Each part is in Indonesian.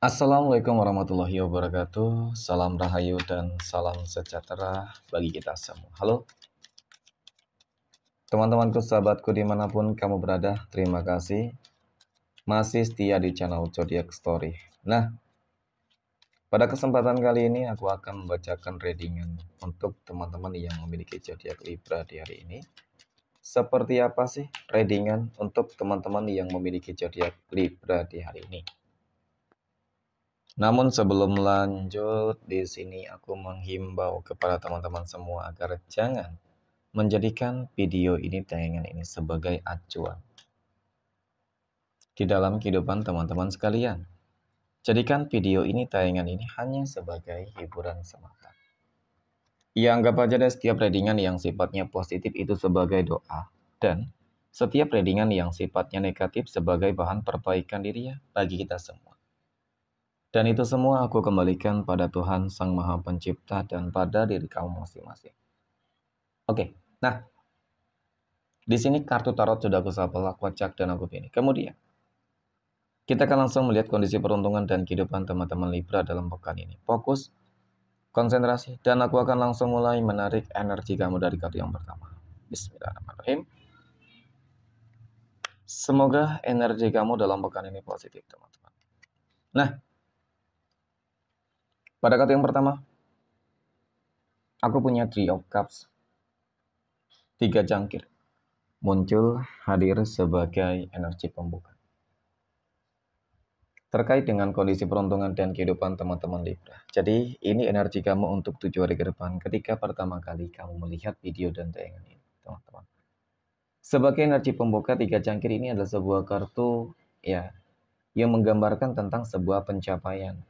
Assalamualaikum warahmatullahi wabarakatuh. Salam rahayu dan salam sejahtera bagi kita semua. Halo teman-temanku, sahabatku dimanapun kamu berada. Terima kasih masih setia di channel Zodiac Story. Nah, pada kesempatan kali ini aku akan membacakan readingan untuk teman-teman yang memiliki zodiak Libra di hari ini. Seperti apa sih readingan untuk teman-teman yang memiliki zodiak Libra di hari ini? Namun sebelum lanjut, di sini aku menghimbau kepada teman-teman semua agar jangan menjadikan video ini, tayangan ini sebagai acuan di dalam kehidupan teman-teman sekalian. Jadikan video ini, tayangan ini hanya sebagai hiburan semata. Ya, anggap aja deh setiap readingan yang sifatnya positif itu sebagai doa, dan setiap readingan yang sifatnya negatif sebagai bahan perbaikan diri ya bagi kita semua. Dan itu semua aku kembalikan pada Tuhan Sang Maha Pencipta dan pada diri kamu masing-masing. Oke, nah di sini kartu tarot sudah aku shuffle, aku cek dan aku pilih. Kemudian kita akan langsung melihat kondisi peruntungan dan kehidupan teman-teman Libra dalam pekan ini. Fokus, konsentrasi, dan aku akan langsung mulai menarik energi kamu dari kartu yang pertama. Bismillahirrahmanirrahim. Semoga energi kamu dalam pekan ini positif, teman-teman. Nah, pada kartu yang pertama, aku punya Three of Cups, 3 cangkir, muncul hadir sebagai energi pembuka. Terkait dengan kondisi peruntungan dan kehidupan teman-teman Libra. Jadi, ini energi kamu untuk 7 hari ke depan ketika pertama kali kamu melihat video dan tayangan ini, teman-teman. Sebagai energi pembuka, 3 cangkir ini adalah sebuah kartu ya yang menggambarkan tentang sebuah pencapaian,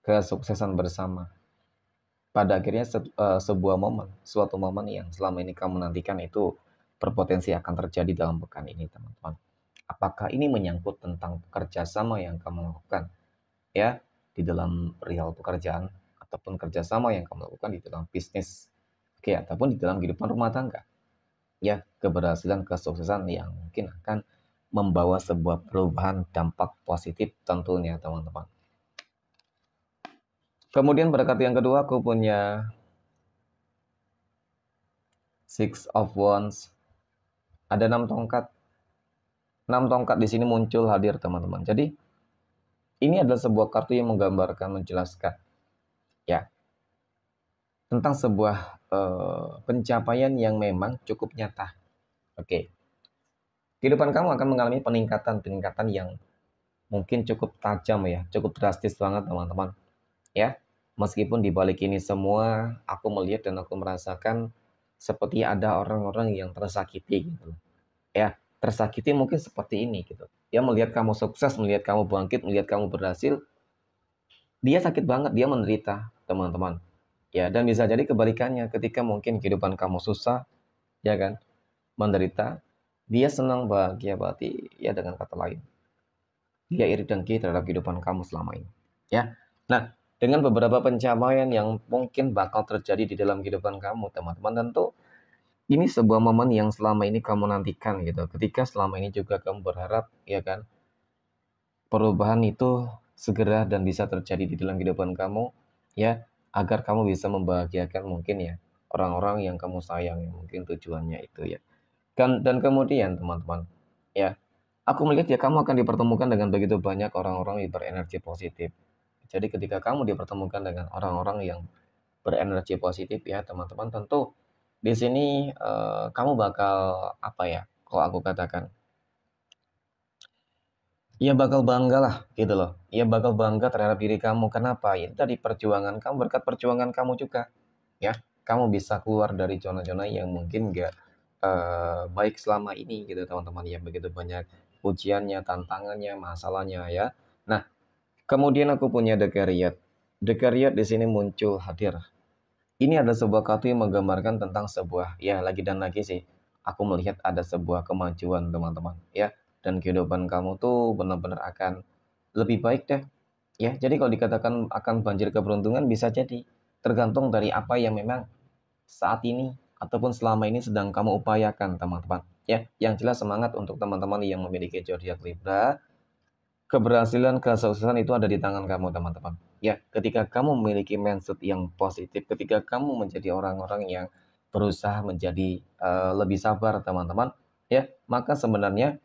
kesuksesan bersama. Pada akhirnya sebuah momen, suatu momen yang selama ini kamu nantikan itu berpotensi akan terjadi dalam pekan ini, teman-teman. Apakah ini menyangkut tentang kerjasama yang kamu lakukan ya di dalam perihal pekerjaan, ataupun kerjasama yang kamu lakukan di dalam bisnis, oke, ataupun di dalam kehidupan rumah tangga ya, keberhasilan, kesuksesan yang mungkin akan membawa sebuah perubahan dampak positif tentunya, teman-teman. Kemudian pada kartu yang kedua aku punya Six of Wands. Ada 6 tongkat. 6 tongkat di sini muncul hadir, teman-teman. Jadi ini adalah sebuah kartu yang menggambarkan, menjelaskan ya tentang sebuah pencapaian yang memang cukup nyata. Oke. Kehidupan kamu akan mengalami peningkatan yang mungkin cukup tajam ya, cukup drastis banget, teman-teman. Ya. Meskipun di balik ini semua aku melihat dan aku merasakan seperti ada orang-orang yang tersakiti gitu. Ya, tersakiti mungkin seperti ini gitu. Dia melihat kamu sukses, melihat kamu bangkit, melihat kamu berhasil, dia sakit banget, dia menderita, teman-teman. Ya, dan bisa jadi kebalikannya ketika mungkin kehidupan kamu susah, ya kan, menderita, dia senang, bahagia, berarti ya dengan kata lain, dia iri dengki terhadap kehidupan kamu selama ini. Ya, nah dengan beberapa pencapaian yang mungkin bakal terjadi di dalam kehidupan kamu, teman-teman, tentu ini sebuah momen yang selama ini kamu nantikan gitu. Ketika selama ini juga kamu berharap, ya kan, perubahan itu segera dan bisa terjadi di dalam kehidupan kamu, ya, agar kamu bisa membahagiakan mungkin ya orang-orang yang kamu sayang, yang mungkin tujuannya itu ya. Dan kemudian teman-teman, ya, aku melihat ya kamu akan dipertemukan dengan begitu banyak orang-orang yang berenergi positif. Jadi ketika kamu dipertemukan dengan orang-orang yang berenergi positif ya teman-teman, tentu di sini kamu bakal apa ya? Kalau aku katakan, ya bakal bangga lah gitu loh. Ya bakal bangga terhadap diri kamu. Kenapa? Ya tadi perjuangan kamu, berkat perjuangan kamu juga. Ya, kamu bisa keluar dari zona-zona yang mungkin gak baik selama ini gitu, teman-teman. Ya begitu banyak ujiannya, tantangannya, masalahnya ya. Nah, kemudian aku punya The Chariot. The Chariot di sini muncul hadir. Ini adalah sebuah kartu yang menggambarkan tentang sebuah, ya lagi dan lagi sih, aku melihat ada sebuah kemajuan, teman-teman, ya. Dan kehidupan kamu tuh benar-benar akan lebih baik deh, ya. Jadi kalau dikatakan akan banjir keberuntungan, bisa jadi tergantung dari apa yang memang saat ini ataupun selama ini sedang kamu upayakan, teman-teman. Ya, yang jelas semangat untuk teman-teman yang memiliki zodiak Libra. Keberhasilan, kesuksesan itu ada di tangan kamu, teman-teman. Ya, ketika kamu memiliki mindset yang positif, ketika kamu menjadi orang-orang yang berusaha menjadi lebih sabar, teman-teman, ya, maka sebenarnya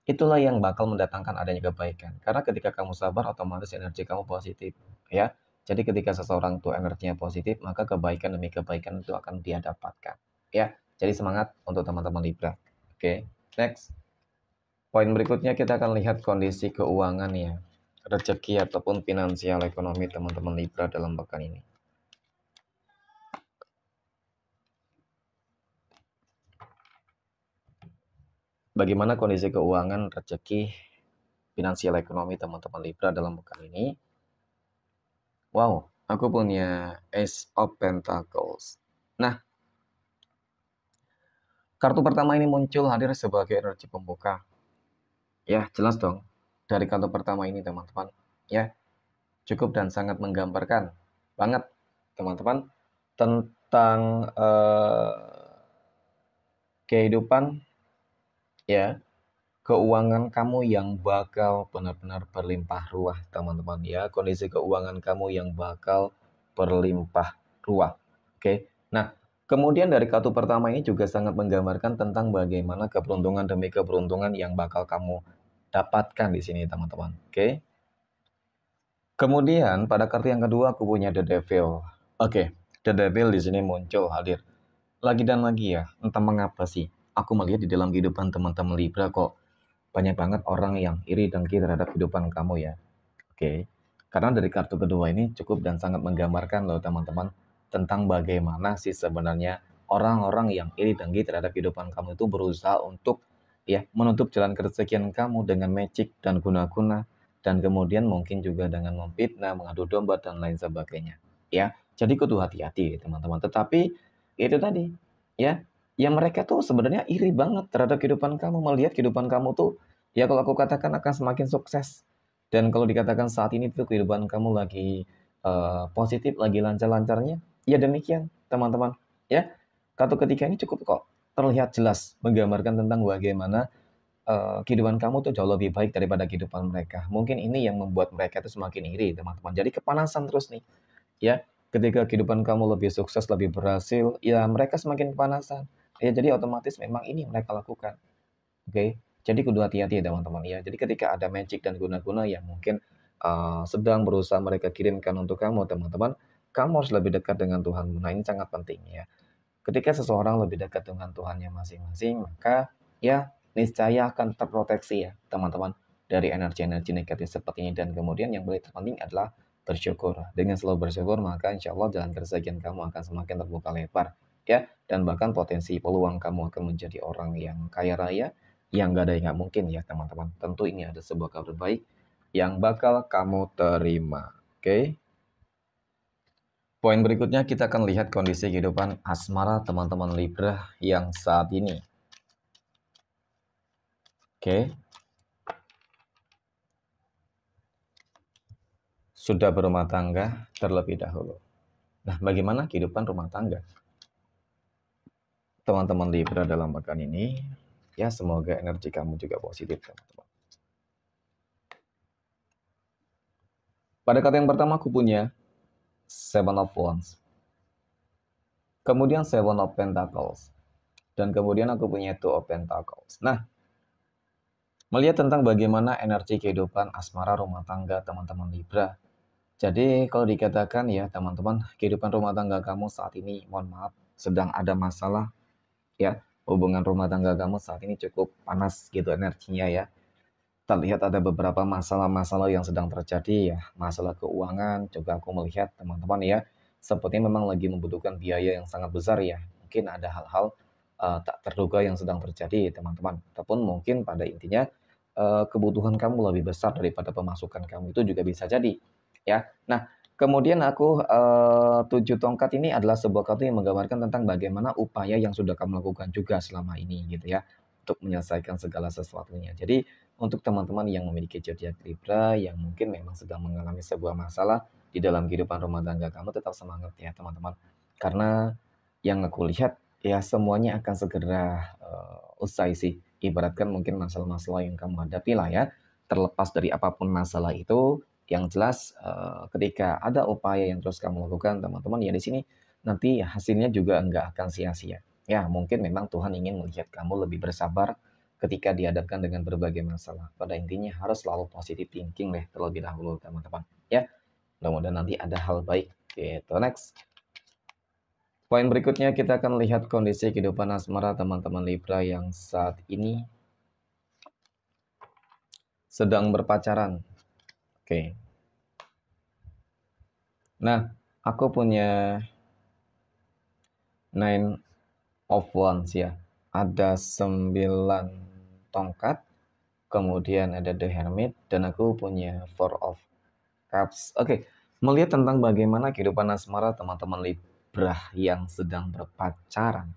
itulah yang bakal mendatangkan adanya kebaikan. Karena ketika kamu sabar, otomatis energi kamu positif, ya. Jadi ketika seseorang itu energinya positif, maka kebaikan demi kebaikan itu akan dia dapatkan, ya. Jadi semangat untuk teman-teman Libra. Oke, next. Poin berikutnya kita akan lihat kondisi keuangan ya, rezeki ataupun finansial ekonomi teman-teman Libra dalam pekan ini. Bagaimana kondisi keuangan, rezeki, finansial ekonomi teman-teman Libra dalam pekan ini? Wow, aku punya Ace of Pentacles. Nah, kartu pertama ini muncul hadir sebagai energi pembuka. Ya, jelas dong. Dari kartu pertama ini teman-teman, ya, cukup dan sangat menggambarkan banget teman-teman tentang kehidupan, ya, keuangan kamu yang bakal benar-benar berlimpah ruah teman-teman ya, kondisi keuangan kamu yang bakal berlimpah ruah. Oke, nah kemudian dari kartu pertama ini juga sangat menggambarkan tentang bagaimana keberuntungan demi keberuntungan yang bakal kamu dapatkan di sini teman-teman. Oke, kemudian pada kartu yang kedua aku punya The Devil. Oke, The Devil di sini muncul hadir lagi dan lagi ya, entah mengapa sih aku melihat di dalam kehidupan teman-teman Libra kok banyak banget orang yang iri dengki terhadap kehidupan kamu ya. Oke. Karena dari kartu kedua ini cukup dan sangat menggambarkan loh teman-teman tentang bagaimana sih sebenarnya orang-orang yang iri dengki terhadap kehidupan kamu itu berusaha untuk ya menutup jalan kerezekian kamu dengan magic dan guna-guna dan kemudian mungkin juga dengan memfitnah, mengadu domba dan lain sebagainya. Ya. Jadi kudu hati-hati teman-teman. Tetapi itu tadi ya, yang mereka tuh sebenarnya iri banget terhadap kehidupan kamu, melihat kehidupan kamu tuh ya kalau aku katakan akan semakin sukses. Dan kalau dikatakan saat ini tuh kehidupan kamu lagi positif, lagi lancar-lancarnya, ya demikian teman-teman. Ya, kartu ketiga ini cukup kok terlihat jelas menggambarkan tentang bagaimana kehidupan kamu tuh jauh lebih baik daripada kehidupan mereka. Mungkin ini yang membuat mereka tuh semakin iri teman-teman. Jadi kepanasan terus nih, ya. Ketika kehidupan kamu lebih sukses, lebih berhasil, ya mereka semakin kepanasan. Ya jadi otomatis memang ini mereka lakukan. Oke, jadi kudu hati-hati ya teman-teman ya. Jadi ketika ada magic dan guna-guna yang mungkin sedang berusaha mereka kirimkan untuk kamu teman-teman, kamu harus lebih dekat dengan Tuhan. Nah ini sangat penting ya. Ketika seseorang lebih dekat dengan Tuhannya masing-masing, maka ya niscaya akan terproteksi ya teman-teman dari energi-energi negatif seperti ini. Dan kemudian yang paling terpenting adalah bersyukur. Dengan selalu bersyukur maka insya Allah jalan keresakian kamu akan semakin terbuka lebar ya. Dan bahkan potensi peluang kamu akan menjadi orang yang kaya raya yang gak ada yang gak mungkin ya teman-teman. Tentu ini ada sebuah kabar baik yang bakal kamu terima. Oke. Poin berikutnya kita akan lihat kondisi kehidupan asmara teman-teman Libra yang saat ini. Oke. Sudah berumah tangga terlebih dahulu. Nah, bagaimana kehidupan rumah tangga teman-teman Libra dalam pekan ini? Ya, semoga energi kamu juga positif, teman-teman. Pada kata yang pertama aku punya Seven of Wands. Kemudian Seven of Pentacles. Dan kemudian aku punya Two of Pentacles. Nah, melihat tentang bagaimana energi kehidupan asmara rumah tangga teman-teman Libra. Jadi kalau dikatakan ya teman-teman, kehidupan rumah tangga kamu saat ini, mohon maaf, sedang ada masalah ya. Hubungan rumah tangga kamu saat ini cukup panas gitu energinya ya. Terlihat ada beberapa masalah-masalah yang sedang terjadi ya. Masalah keuangan, juga aku melihat teman-teman ya, sepertinya memang lagi membutuhkan biaya yang sangat besar ya. Mungkin ada hal-hal tak terduga yang sedang terjadi teman-teman. Ataupun mungkin pada intinya kebutuhan kamu lebih besar daripada pemasukan kamu itu juga bisa jadi ya. Nah, kemudian aku 7 tongkat ini adalah sebuah kartu yang menggambarkan tentang bagaimana upaya yang sudah kamu lakukan juga selama ini gitu ya untuk menyelesaikan segala sesuatunya. Jadi untuk teman-teman yang memiliki zodiak Libra yang mungkin memang sedang mengalami sebuah masalah di dalam kehidupan rumah tangga kamu, tetap semangat ya teman-teman. Karena yang aku lihat ya semuanya akan segera usai sih. Ibaratkan mungkin masalah-masalah yang kamu hadapi lah ya, terlepas dari apapun masalah itu, yang jelas ketika ada upaya yang terus kamu lakukan teman-teman, ya di sini nanti hasilnya juga nggak akan sia-sia. Ya mungkin memang Tuhan ingin melihat kamu lebih bersabar ketika dihadapkan dengan berbagai masalah. Pada intinya harus selalu positive thinking deh terlebih dahulu teman-teman. Ya, mudah-mudahan nanti ada hal baik. Gitu. Next. Poin berikutnya kita akan lihat kondisi kehidupan asmara teman-teman Libra yang saat ini sedang berpacaran. Oke. Nah, aku punya Nine of Wands ya. Ada 9 tongkat, kemudian ada The Hermit, dan aku punya Four of Cups. Oke, melihat tentang bagaimana kehidupan asmara teman-teman Libra yang sedang berpacaran.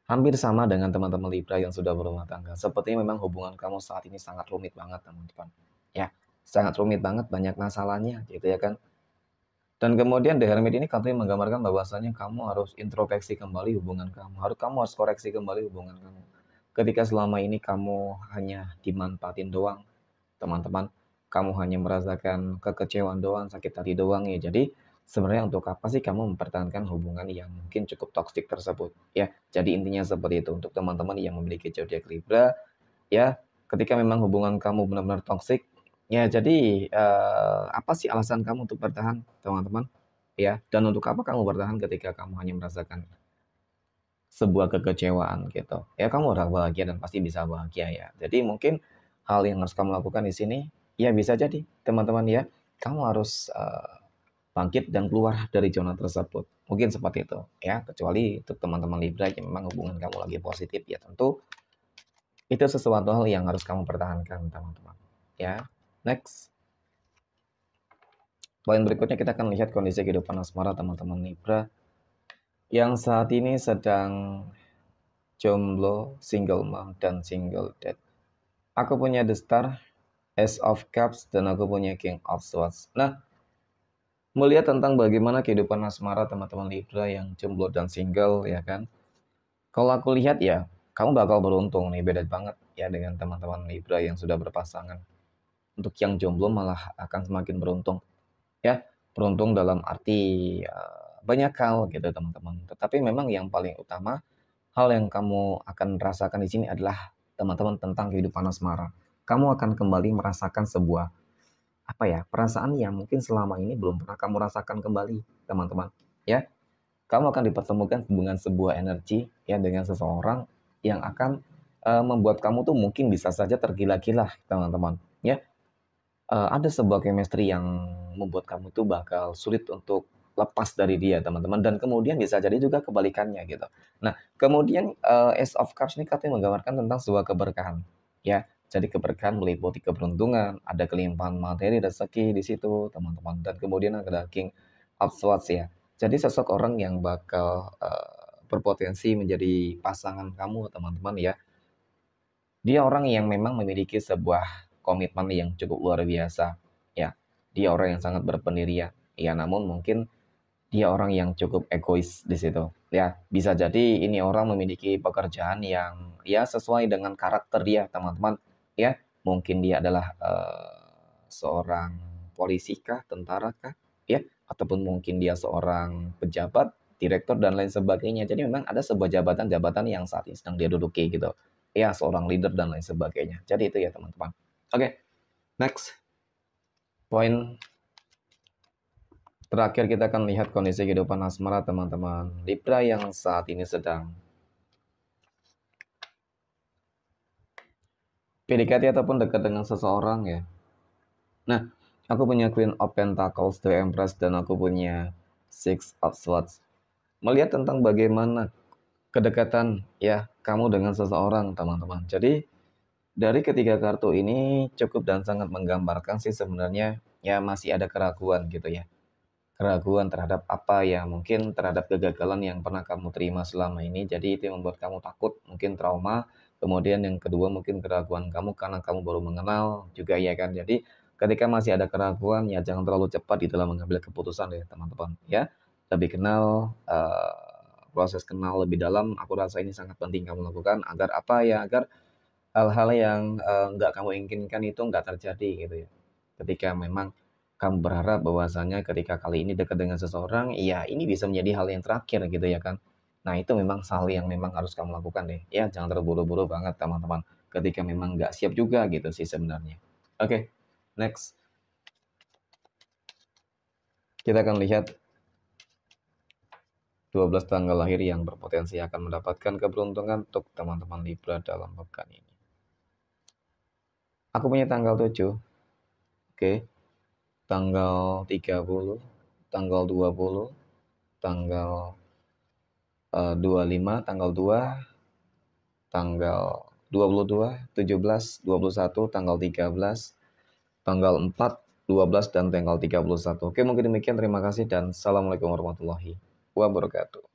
Hampir sama dengan teman-teman Libra yang sudah berumah tangga. Sepertinya memang hubungan kamu saat ini sangat rumit banget, teman-teman. Ya, sangat rumit banget, banyak masalahnya, gitu ya kan. Dan kemudian The Hermit ini katanya menggambarkan bahwasanya kamu harus introspeksi kembali hubungan kamu. Kamu harus koreksi kembali hubungan kamu. Ketika selama ini kamu hanya dimanfaatin doang, teman-teman, kamu hanya merasakan kekecewaan doang, sakit hati doang ya. Jadi sebenarnya untuk apa sih kamu mempertahankan hubungan yang mungkin cukup toksik tersebut? Ya, jadi intinya seperti itu untuk teman-teman yang memiliki zodiak Libra, ya, ketika memang hubungan kamu benar-benar toksik, ya jadi apa sih alasan kamu untuk bertahan, teman-teman? Ya, dan untuk apa kamu bertahan ketika kamu hanya merasakan sebuah kekecewaan gitu. Ya kamu orang bahagia dan pasti bisa bahagia ya. Jadi mungkin hal yang harus kamu lakukan di sini, ya bisa jadi teman-teman ya, kamu harus bangkit dan keluar dari zona tersebut. Mungkin seperti itu ya, kecuali untuk teman-teman Libra yang memang hubungan kamu lagi positif ya tentu itu sesuatu hal yang harus kamu pertahankan teman-teman. Ya, next. Poin berikutnya kita akan lihat kondisi kehidupan asmara teman-teman Libra yang saat ini sedang jomblo, single mom, dan single dad. Aku punya The Star, Ace of Cups, dan aku punya King of Swords. Nah, melihat tentang bagaimana kehidupan asmara teman-teman Libra yang jomblo dan single, ya kan? Kalau aku lihat ya, kamu bakal beruntung nih, beda banget ya dengan teman-teman Libra yang sudah berpasangan. Untuk yang jomblo malah akan semakin beruntung, ya. Beruntung dalam arti banyak hal gitu teman-teman. Tetapi memang yang paling utama, hal yang kamu akan rasakan di sini adalah teman-teman tentang kehidupan asmara. Kamu akan kembali merasakan sebuah perasaan yang mungkin selama ini belum pernah kamu rasakan kembali, teman-teman. Ya, kamu akan dipertemukan dengan sebuah energi ya dengan seseorang yang akan membuat kamu tuh mungkin bisa saja tergila-gila, teman-teman. Ya, ada sebuah chemistry yang membuat kamu tuh bakal sulit untuk lepas dari dia, teman-teman. Dan kemudian bisa jadi juga kebalikannya gitu. Nah, kemudian Ace of Cups ini katanya menggambarkan tentang sebuah keberkahan. Ya, jadi keberkahan meliputi keberuntungan, ada kelimpahan materi rezeki di situ, teman-teman. Dan kemudian ada King of Swords ya. Jadi sosok orang yang bakal berpotensi menjadi pasangan kamu, teman-teman ya. Dia orang yang memang memiliki sebuah komitmen yang cukup luar biasa. Ya, dia orang yang sangat berpendirian. Ya, namun mungkin dia orang yang cukup egois di situ. Ya, bisa jadi ini orang memiliki pekerjaan yang ya sesuai dengan karakter dia, teman-teman. Ya, mungkin dia adalah seorang polisi kah, tentara kah, ya, ataupun mungkin dia seorang pejabat, direktur dan lain sebagainya. Jadi memang ada sebuah jabatan-jabatan yang saat ini sedang dia duduki gitu. Ya, seorang leader dan lain sebagainya. Jadi itu ya teman-teman. Oke, next. Poin terakhir kita akan lihat kondisi kehidupan asmara teman-teman Libra yang saat ini sedang PDKT ataupun dekat dengan seseorang ya. Nah, aku punya Queen of Pentacles, The Empress, dan aku punya Six of Swords. Melihat tentang bagaimana kedekatan ya kamu dengan seseorang teman-teman. Jadi dari ketiga kartu ini cukup dan sangat menggambarkan sih sebenarnya ya masih ada keraguan gitu ya. Keraguan terhadap apa ya, mungkin terhadap kegagalan yang pernah kamu terima selama ini. Jadi itu yang membuat kamu takut, mungkin trauma. Kemudian yang kedua mungkin keraguan kamu karena kamu baru mengenal juga ya kan. Jadi ketika masih ada keraguan ya jangan terlalu cepat di dalam mengambil keputusan ya teman-teman ya. Lebih kenal, proses kenal lebih dalam, aku rasa ini sangat penting kamu lakukan agar apa ya, agar hal-hal yang nggak kamu inginkan itu nggak terjadi gitu ya. Ketika memang kamu berharap bahwasanya ketika kali ini dekat dengan seseorang, ya ini bisa menjadi hal yang terakhir gitu ya kan. Nah itu memang hal yang memang harus kamu lakukan deh. Ya jangan terburu-buru banget teman-teman. Ketika memang nggak siap juga gitu sih sebenarnya. Oke, next. Kita akan lihat 12 tanggal lahir yang berpotensi akan mendapatkan keberuntungan untuk teman-teman Libra dalam pekan ini. Aku punya tanggal 7. Oke. Tanggal 30, tanggal 20, tanggal 25, tanggal 2, tanggal 22, 17, 21, tanggal 13, tanggal 4, 12, dan tanggal 31. Oke, mungkin demikian. Terima kasih dan Assalamualaikum warahmatullahi wabarakatuh.